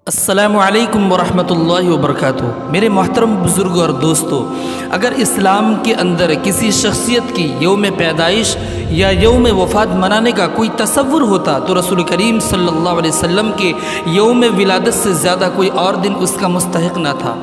السلام علیکم ورحمۃ اللہ وبرکاتہ۔ میرے محترم بزرگوں اور دوستو، اگر اسلام کے اندر کسی شخصیت کی یوم پیدائش یا یوم وفات منانے کا کوئی تصور ہوتا تو رسول کریم صلی اللہ علیہ وسلم کے یوم ولادت سے زیادہ کوئی اور دن اس کا مستحق نہ تھا،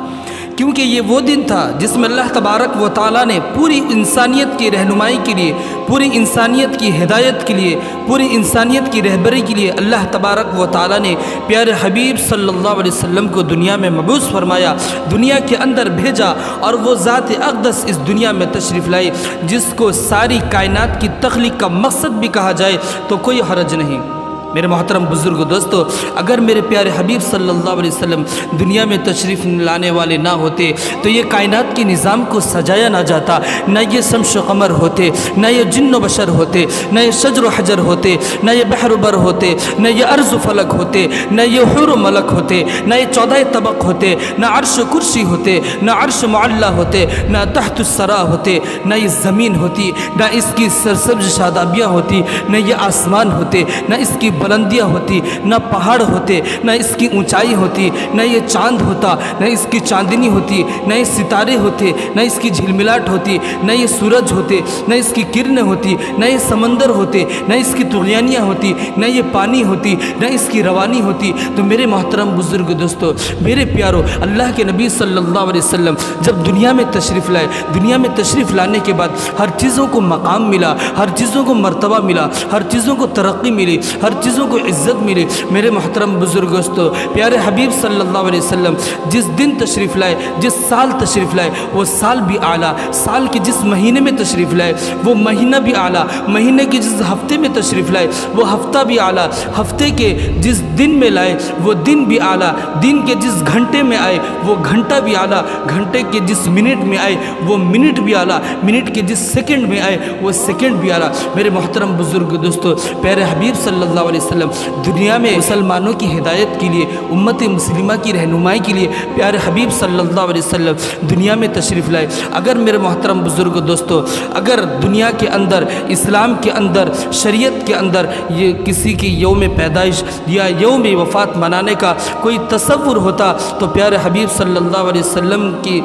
کیونکہ یہ وہ دن تھا جس میں اللہ تبارک و تعالیٰ نے پوری انسانیت کی رہنمائی کے لیے، پوری انسانیت کی ہدایت کے لیے، پوری انسانیت کی رہبری کے لیے اللہ تبارک و تعالیٰ نے پیارے حبیب صلی اللہ علیہ وسلم کو دنیا میں مبعوث فرمایا، دنیا کے اندر بھیجا، اور وہ ذات اقدس اس دنیا میں تشریف لائی جس کو ساری کائنات کی تخلیق کا مقصد بھی کہا جائے تو کوئی حرج نہیں۔ میرے محترم بزرگ دوستو، اگر میرے پیارے حبیب صلی اللہ علیہ وسلم دنیا میں تشریف لانے والے نہ ہوتے تو یہ کائنات کے نظام کو سجایا نہ جاتا، نہ یہ شمس و قمر ہوتے، نہ یہ جن و بشر ہوتے، نہ یہ شجر و حجر ہوتے، نہ یہ بحر و بر ہوتے، نہ یہ ارض و فلک ہوتے، نہ یہ حور و ملک ہوتے، نہ یہ 14 طبق ہوتے، نہ عرش و کرسی ہوتے، نہ عرش معلّہ ہوتے، نہ تحت الثری ہوتے، نہ یہ زمین ہوتی، نہ اس کی سرسبز شادابیاں ہوتی، نہ یہ آسمان ہوتے، نہ اس کی بلندیاں ہوتی، نہ پہاڑ ہوتے، نہ اس کی اونچائی ہوتی، نہ یہ چاند ہوتا، نہ اس کی چاندنی ہوتی، نہ یہ ستارے ہوتے، نہ اس کی جھلملاہٹ ہوتی، نہ یہ سورج ہوتے، نہ اس کی کرنیں ہوتی، نہ یہ سمندر ہوتے، نہ اس کی طغیانیاں ہوتی، نہ یہ پانی ہوتی، نہ اس کی روانی ہوتی۔ تو میرے محترم بزرگ دوستو، میرے پیارو، اللہ کے نبی صلی اللہ علیہ وسلم جب دنیا میں تشریف لائے، دنیا میں تشریف لانے کے بعد ہر چیزوں کو مقام ملا، ہر چیزوں کو مرتبہ ملا، ہر چیزوں کو ترقی ملی، ہر چیزوں کو عزت ملی۔ میرے محترم بزرگ دوستو، پیارے حبیب صلی اللہ علیہ وسلم جس دن تشریف لائے، جس سال تشریف لائے، وہ سال بھی اعلیٰ، سال کے جس مہینے میں تشریف لائے وہ مہینہ بھی اعلیٰ، مہینے کے جس ہفتے میں تشریف لائے وہ ہفتہ بھی اعلیٰ، ہفتے کے جس دن میں لائے وہ دن بھی اعلیٰ، دن کے جس گھنٹے میں آئے وہ گھنٹہ بھی اعلیٰ، گھنٹے کے جس منٹ میں آئے وہ منٹ بھی اعلیٰ، منٹ کے جس سیکنڈ میں آئے وہ سیکنڈ بھی اعلیٰ۔ میرے محترم بزرگ دوستو، پیارے حبیب صلی اللہ علیہ وسلم دنیا میں مسلمانوں کی ہدایت کے لیے، امت مسلمہ کی رہنمائی کے لیے پیارے حبیب صلی اللہ علیہ وسلم دنیا میں تشریف لائے۔ اگر میرے محترم بزرگ دوستو، اگر دنیا کے اندر، اسلام کے اندر، شریعت کے اندر یہ کسی کی یوم پیدائش یا یوم وفات منانے کا کوئی تصور ہوتا تو پیارے حبیب صلی اللہ علیہ وسلم کی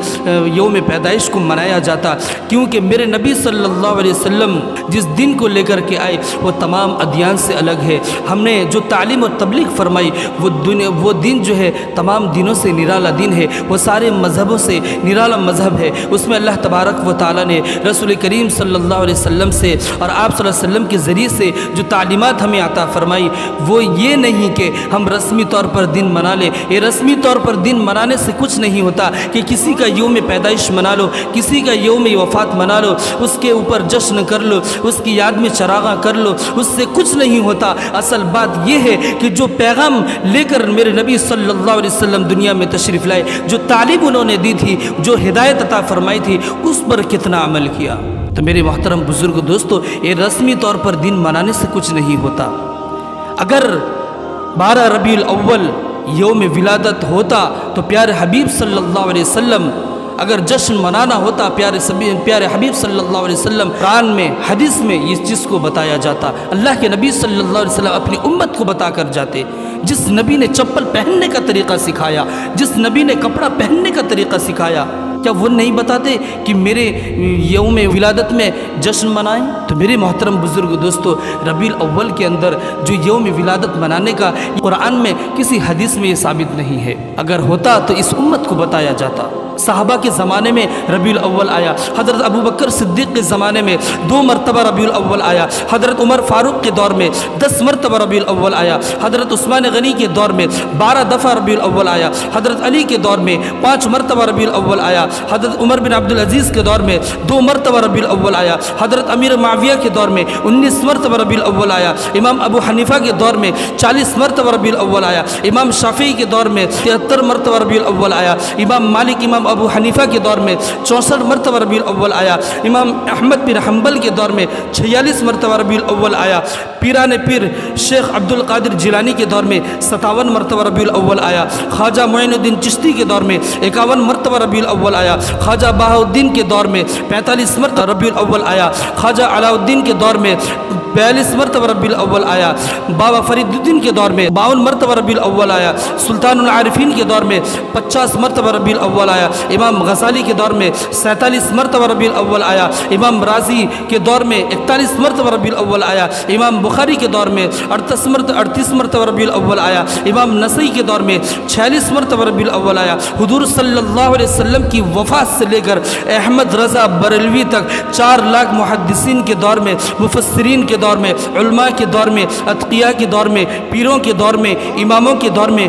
یوم پیدائش کو منایا جاتا، کیونکہ میرے نبی صلی اللہ علیہ وسلم جس دن کو لے کر کے آئے وہ تمام ادیان سے الگ ہے۔ ہم نے جو تعلیم و تبلیغ فرمائی وہ دین جو ہے تمام دینوں سے نرالا دین ہے، وہ سارے مذہبوں سے نرالا مذہب ہے۔ اس میں اللہ تبارک و تعالیٰ نے رسول کریم صلی اللہ علیہ وسلم سے اور آپ صلی اللہ علیہ وسلم کے ذریعے سے جو تعلیمات ہمیں عطا فرمائی وہ یہ نہیں کہ ہم رسمی طور پر دن منا لیں۔ یہ رسمی طور پر دن منانے سے کچھ نہیں ہوتا کہ کسی کا یوم پیدائش منا لو، کسی کا یوم وفات منا لو، اس کے اوپر جشن کر لو، اس کی یاد میں چراغاں کر لو، اس سے کچھ نہیں ہوتا۔ اصل بات یہ ہے کہ جو پیغام لے کر میرے نبی صلی اللہ علیہ وسلم دنیا میں تشریف لائے، جو تعلیم انہوں نے دی تھی، جو ہدایت عطا فرمائی تھی، اس پر کتنا عمل کیا۔ تو میرے محترم بزرگ دوستو، یہ رسمی طور پر دن منانے سے کچھ نہیں ہوتا۔ اگر 12 ربیع الاول یوم ولادت ہوتا تو پیارے حبیب صلی اللہ علیہ وسلم اگر جشن منانا ہوتا، پیارے حبیب صلی اللہ علیہ وسلم قرآن میں، حدیث میں اس چیز کو بتایا جاتا، اللہ کے نبی صلی اللہ علیہ وسلم اپنی امت کو بتا کر جاتے۔ جس نبی نے چپل پہننے کا طریقہ سکھایا، جس نبی نے کپڑا پہننے کا طریقہ سکھایا، کیا وہ نہیں بتاتے کہ میرے یوم ولادت میں جشن منائیں؟ تو میرے محترم بزرگ دوستو، ربیع الاول کے اندر جو یوم ولادت منانے کا قرآن میں کسی حدیث میں یہ ثابت نہیں ہے۔ اگر ہوتا تو اس امت کو بتایا جاتا۔ صحابہ کے زمانے میں ربیع الاول آیا، حضرت ابوبکر صدیق کے زمانے میں 2 مرتبہ ربیع الاول آیا، حضرت عمر فاروق کے دور میں 10 مرتبہ ربیع الاول آیا، حضرت عثمان غنی کے دور میں 12 دفعہ ربیع الاول آیا، حضرت علی کے دور میں 5 مرتبہ ربیع الاول آیا، حضرت عمر بن عبدالعزیز کے دور میں 2 مرتبہ ربیع الاول آیا، حضرت امیر معاویہ کے دور میں 19 مرتبہ ربیع الاول آیا، امام ابو حنیفہ کے دور میں 40 مرتبہ ربیع الاول آیا، امام شافعی کے دور میں 73 مرتبہ ربیع الاول آیا، امام مالک امام ابو حنیفہ کے دور میں 64 مرتبہ ربیع الاول آیا، امام احمد بن حنبل کے دور میں 46 مرتبہ ربیع الاول آیا، پیران پیر شیخ عبد القادر جیلانی کے دور میں 57 مرتبہ ربیع الاول آیا، خواجہ معین الدین چشتی کے دور میں 51 مرتبہ ربیع الاول آیا، خواجہ بہاؤالدین کے دور میں 45 مرتبہ ربیع الاول آیا، خواجہ علاء الدین کے دور میں 42 مرتبہ ربیع الاول آیا، بابا فرید الدین کے دور میں 52 مرتبہ ربیع الاول آیا، سلطان العارفین کے دور میں 50 مرتبہ ربیع الاول آیا، امام غزالی کے دور میں 47 مرتبہ ربیع الاول آیا، امام رازی کے دور میں 41 مرتبہ ربیع الاول آیا، امام بخاری کے دور میں 38 مرتبہ ربیع الاول آیا، امام نسائی کے دور میں 46 مرتبہ ربیع الاول آیا۔ حضور صلی اللہ علیہ وسلم کی وفات سے لے کر احمد رضا بریلوی تک 4 لاکھ محدثین کے دور میں، مفسرین کے دور میں، علماء کے دور میں، اتقیاء کے دور میں، پیروں کے دور میں، اماموں کے دور میں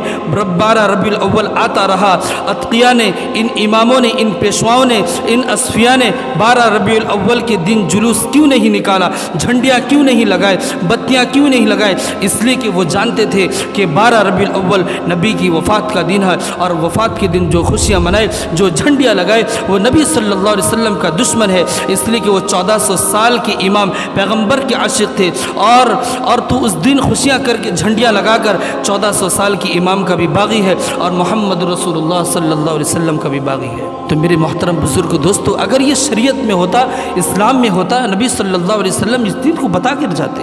12 ربیع الاول آتا رہا۔ اتقیاء نے، ان اماموں نے، ان پیشواؤں نے، ان اصفیاء نے 12 ربیع الاول کے دن جلوس کیوں نہیں نکالا، جھنڈیاں کیوں نہیں لگائے، بتیاں کیوں نہیں لگائے؟ اس لیے کہ وہ جانتے تھے کہ 12 ربیع الاول نبی کی وفات کا دن ہے، اور وفات کے دن جو خوشیاں منائے، جو جھنڈیاں لگائے، وہ نبی صلی اللہ علیہ وسلم کا دشمن ہے، اس لیے کہ وہ 1400 سال کے امام پیغمبر کے عاشق تھے، اور تو اس دن خوشیاں کر کے جھنڈیاں لگا کر 1400 سال کی امام کا بھی باغی ہے، اور محمد رسول اللہ صلی اللہ علیہ وسلم کا بھی باغی ہے۔ تو میرے محترم بزرگ دوستو، اگر یہ شریعت میں ہوتا، اسلام میں ہوتا، نبی صلی اللہ علیہ وسلم اس دن کو بتا کر جاتے۔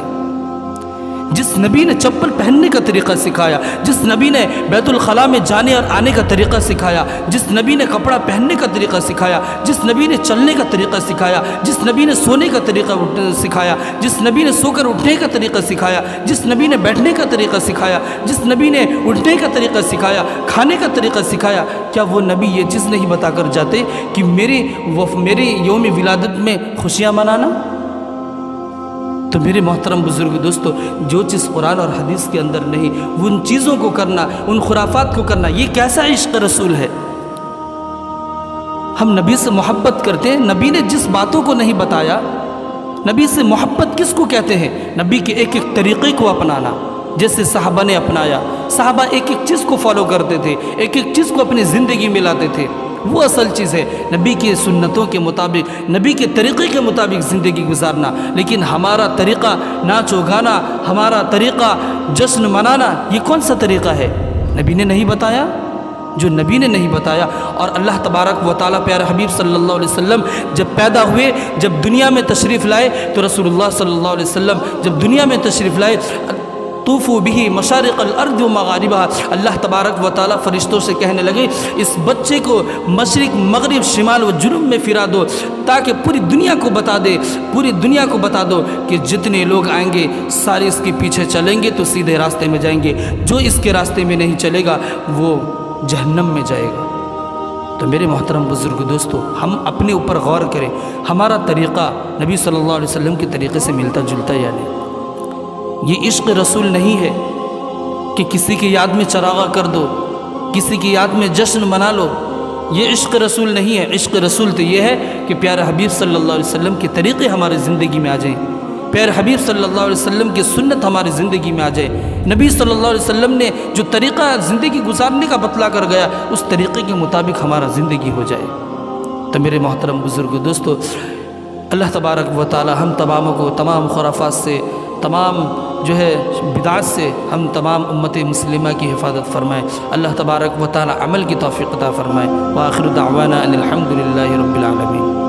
جس نبی نے چپل پہننے کا طریقہ سکھایا، جس نبی نے بیت الخلاء میں جانے اور آنے کا طریقہ سکھایا، جس نبی نے کپڑا پہننے کا طریقہ سکھایا، جس نبی نے چلنے کا طریقہ سکھایا، جس نبی نے سونے کا طریقہ سکھایا، جس نبی نے سو کر اٹھنے کا طریقہ سکھایا، جس نبی نے بیٹھنے کا طریقہ سکھایا، جس نبی نے اٹھنے کا طریقہ سکھایا، کھانے کا طریقہ سکھایا، کیا وہ نبی یہ چیز نہیں بتا کر جاتے کہ میرے یوم ولادت میں خوشیاں منانا؟ تو میرے محترم بزرگ دوستو، جو چیز قرآن اور حدیث کے اندر نہیں، ان چیزوں کو کرنا، ان خرافات کو کرنا، یہ کیسا عشق رسول ہے؟ ہم نبی سے محبت کرتے ہیں، نبی نے جس باتوں کو نہیں بتایا، نبی سے محبت کس کو کہتے ہیں؟ نبی کے ایک ایک طریقے کو اپنانا، جیسے صحابہ نے اپنایا۔ صحابہ ایک ایک چیز کو فالو کرتے تھے، ایک ایک چیز کو اپنی زندگی میں لاتے تھے، وہ اصل چیز ہے، نبی کی سنتوں کے مطابق، نبی کے طریقے کے مطابق زندگی گزارنا۔ لیکن ہمارا طریقہ ناچ و گانا، ہمارا طریقہ جشن منانا، یہ کون سا طریقہ ہے؟ نبی نے نہیں بتایا، جو نبی نے نہیں بتایا۔ اور اللہ تبارک و تعالیٰ پیارے حبیب صلی اللہ علیہ وسلم جب پیدا ہوئے، جب دنیا میں تشریف لائے، تو رسول اللہ صلی اللہ علیہ وسلم جب دنیا میں تشریف لائے، طوفوا به مشارق الارض و مغاربها، اللہ تبارک و تعالیٰ فرشتوں سے کہنے لگے اس بچے کو مشرق مغرب شمال و جنوب میں پھرا دو، تاکہ پوری دنیا کو بتا دے، پوری دنیا کو بتا دو کہ جتنے لوگ آئیں گے سارے اس کے پیچھے چلیں گے تو سیدھے راستے میں جائیں گے، جو اس کے راستے میں نہیں چلے گا وہ جہنم میں جائے گا۔ تو میرے محترم بزرگ دوستو، ہم اپنے اوپر غور کریں، ہمارا طریقہ نبی صلی اللہ علیہ وسلم کے طریقے سے ملتا جلتا یا نہیں؟ یہ عشق رسول نہیں ہے کہ کسی کی یاد میں چراغا کر دو، کسی کی یاد میں جشن منا لو، یہ عشق رسول نہیں ہے۔ عشق رسول تو یہ ہے کہ پیارے حبیب صلی اللہ علیہ وسلم کے طریقے ہماری زندگی میں آ جائیں، پیارے حبیب صلی اللہ علیہ وسلم کی سنت ہماری زندگی میں آ جائے، نبی صلی اللہ علیہ وسلم نے جو طریقہ زندگی گزارنے کا بتلا کر گیا، اس طریقے کے مطابق ہمارا زندگی ہو جائے۔ تو میرے محترم بزرگ دوستو، اللہ تبارک و تعالی ہم تماموں کو تمام خرافات سے، تمام بدعات سے، ہم تمام امت مسلمہ کی حفاظت فرمائے۔ اللہ تبارک و تعالی عمل کی توفیق عطا فرمائے۔ وآخر دعوانا ان الحمد للہ رب العالمین۔